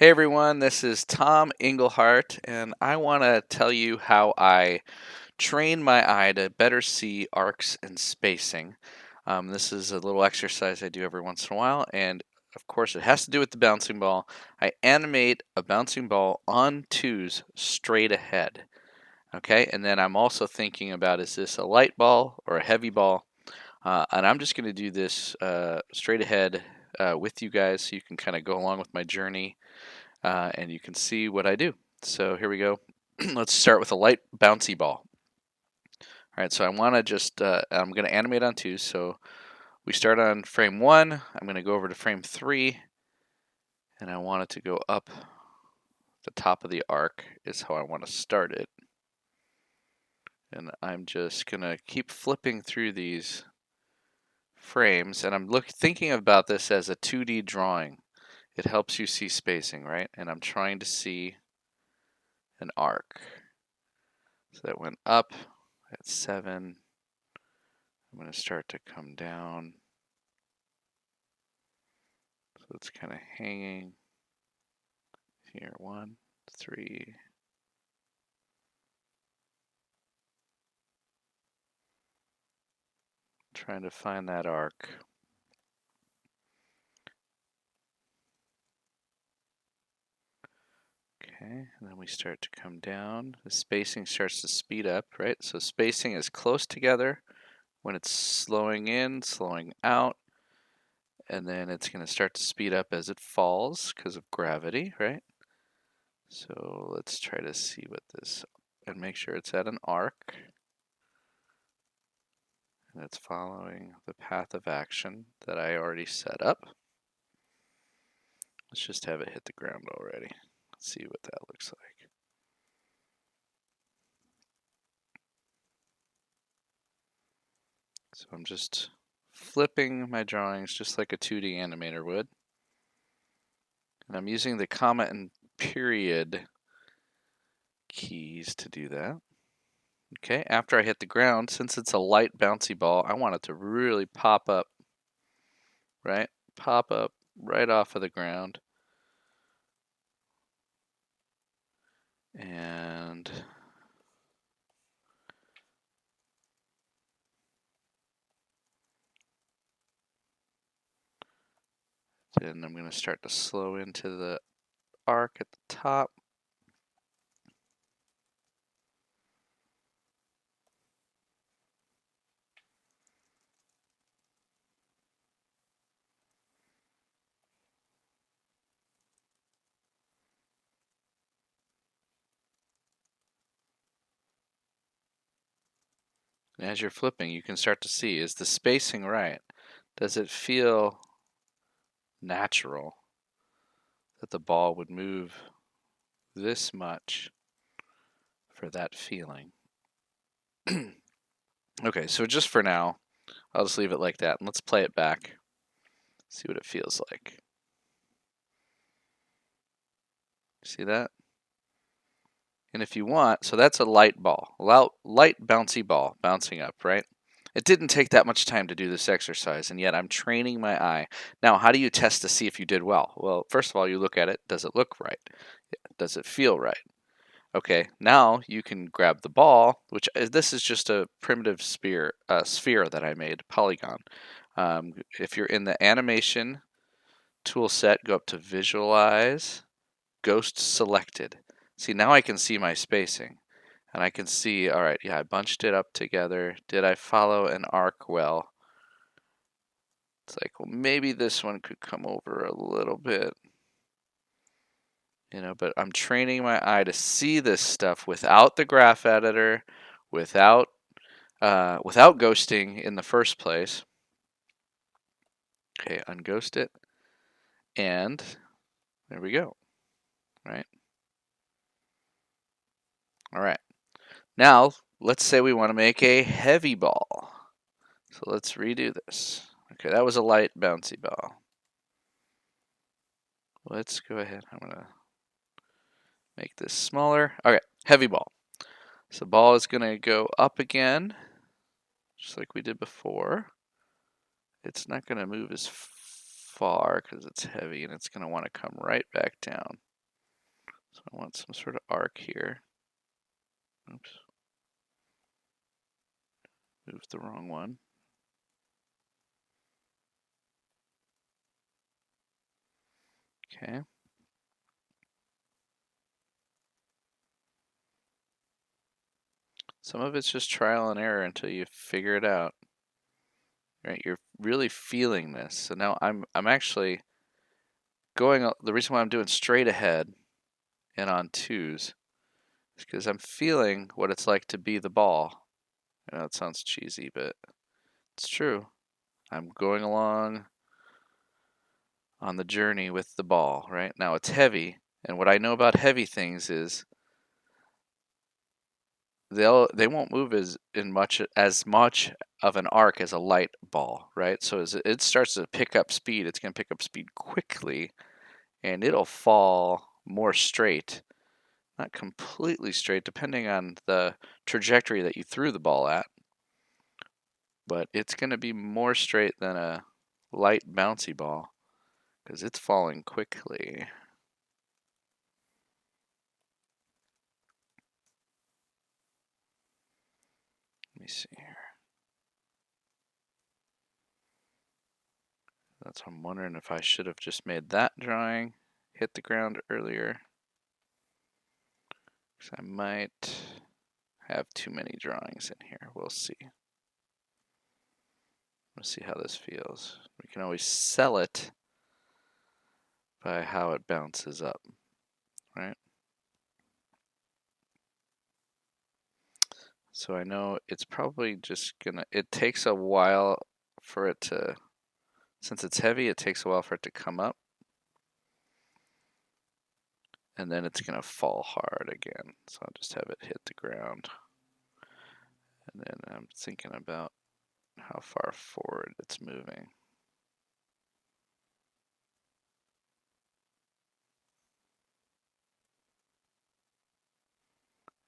Hey everyone, this is Tom Englehart, and I want to tell you how I train my eye to better see arcs and spacing. This is a little exercise I do every once in a while, and of course, it has to do with the bouncing ball. I animate a bouncing ball on twos straight ahead. Okay, and then I'm also thinking about, is this a light ball or a heavy ball? And I'm just going to do this straight ahead with you guys so you can kind of go along with my journey and you can see what I do. So here we go. Let's start with a light bouncy ball. All right, so I want to just, I'm going to animate on two. So we start on frame 1. I'm going to go over to frame 3, and I want it to go up the top of the arc is how I want to start it. And I'm just going to keep flipping through these frames, and I'm thinking about this as a 2D drawing. It helps you see spacing, right? And I'm trying to see an arc. So that went up at 7. I'm going to start to come down. So it's kind of hanging here. 1, 3. Trying to find that arc. Okay, and then we start to come down. The spacing starts to speed up, right? So spacing is close together when it's slowing in, slowing out, and then it's going to start to speed up as it falls because of gravity, right? So let's try to see what this, and make sure it's at an arc. And it's following the path of action that I already set up. Let's just have it hit the ground already. Let's see what that looks like. So I'm just flipping my drawings just like a 2D animator would. And I'm using the comma and period keys to do that. Okay, after I hit the ground, since it's a light bouncy ball, I want it to really pop up, right? Pop up right off of the ground. And then I'm going to start to slow into the arc at the top. And as you're flipping, you can start to see, is the spacing right? Does it feel natural that the ball would move this much for that feeling? Okay, so just for now, I'll just leave it like that, and let's play it back, see what it feels like. See that? And if you want, so that's a light ball, light bouncy ball bouncing up, right? It didn't take that much time to do this exercise, and yet I'm training my eye. Now, how do you test to see if you did well? Well, first of all, you look at it. Does it look right? Does it feel right? Okay, now you can grab the ball, which this is just a primitive sphere that I made, polygon. If you're in the animation tool set, go up to visualize, ghost selected. See, now I can see my spacing. And I can see, all right, yeah, I bunched it up together. Did I follow an arc well? It's like, well, maybe this one could come over a little bit. But I'm training my eye to see this stuff without the graph editor, without ghosting in the first place. Okay, unghost it. And there we go, right? All right. Now, let's say we want to make a heavy ball. So let's redo this. Okay, that was a light bouncy ball. Let's go ahead. I'm going to make this smaller. Okay, heavy ball. So ball is going to go up again, just like we did before. It's not going to move as far because it's heavy, and it's going to want to come right back down. So I want some sort of arc here. Oops. Moved the wrong one. Okay. Some of it's just trial and error until you figure it out. Right? You're really feeling this. So now I'm actually going, the reason why I'm doing straight ahead and on twos is because I'm feeling what it's like to be the ball. I know it sounds cheesy, but it's true. I'm going along on the journey with the ball, right? Now it's heavy, and what I know about heavy things is they won't move as much of an arc as a light ball, right? So as it starts to pick up speed, it's going to pick up speed quickly, and it'll fall more straight, not completely straight, depending on the trajectory that you threw the ball at, but it's going to be more straight than a light bouncy ball because it's falling quickly. Let me see here. That's I'm wondering if I should have just made that drawing hit the ground earlier. Because I might have too many drawings in here. We'll see. Let's see how this feels. We can always sell it by how it bounces up, right? So I know it's probably just gonna, it takes a while for it to, since it's heavy, it takes a while for it to come up. And then it's gonna fall hard again. So I'll just have it hit the ground. And then I'm thinking about how far forward it's moving.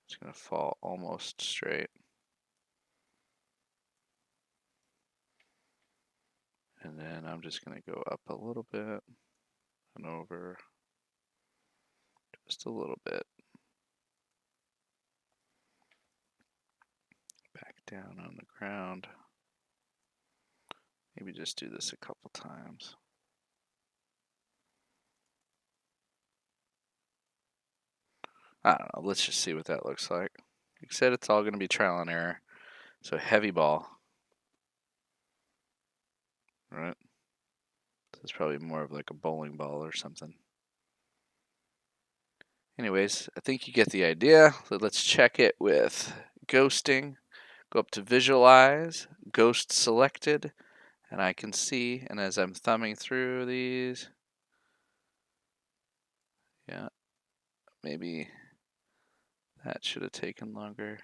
It's gonna fall almost straight. And then I'm just gonna go up a little bit and over just a little bit. Back down on the ground. Maybe just do this a couple times. I don't know, let's just see what that looks like. Like I said, it's all gonna be trial and error. So heavy ball. Right? So it's probably more of like a bowling ball or something. Anyways, I think you get the idea. So let's check it with ghosting. Go up to visualize, ghost selected, and I can see, and as I'm thumbing through these, yeah, maybe that should have taken longer.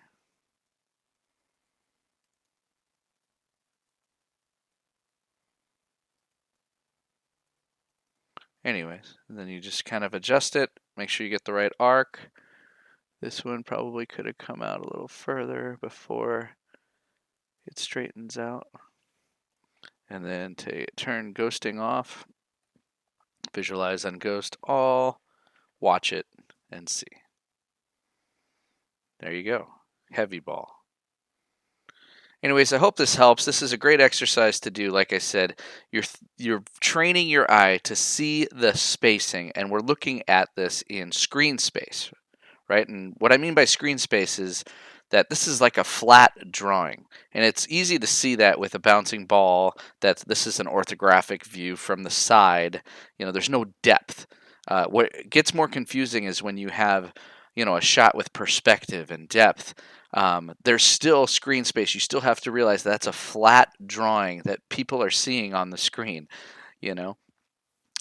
Anyways, and then you just kind of adjust it, make sure you get the right arc. This one probably could have come out a little further before it straightens out. And then to turn ghosting off, visualize on ghost all, watch it, and see. There you go, heavy ball. Anyways, I hope this helps. This is a great exercise to do. Like I said, you're training your eye to see the spacing, and we're looking at this in screen space, right? And what I mean by screen space is that this is like a flat drawing, and it's easy to see that with a bouncing ball that this is an orthographic view from the side. You know, there's no depth. What gets more confusing is when you have, you know, a shot with perspective and depth. There's still screen space. You still have to realize that's a flat drawing that people are seeing on the screen. You know,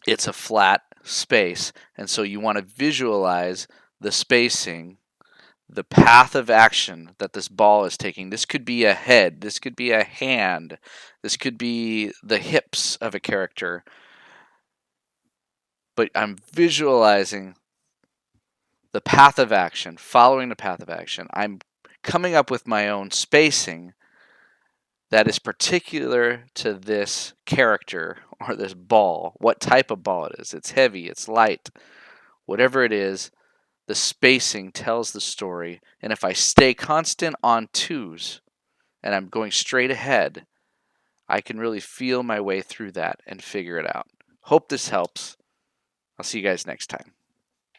it's a flat space, and so you want to visualize the spacing, the path of action that this ball is taking. This could be a head, this could be a hand, this could be the hips of a character. But I'm visualizing the path of action, following the path of action. I'm coming up with my own spacing that is particular to this character or this ball, what type of ball it is. It's heavy, it's light, whatever it is. The spacing tells the story, and if I stay constant on twos and I'm going straight ahead, I can really feel my way through that and figure it out. Hope this helps. I'll see you guys next time.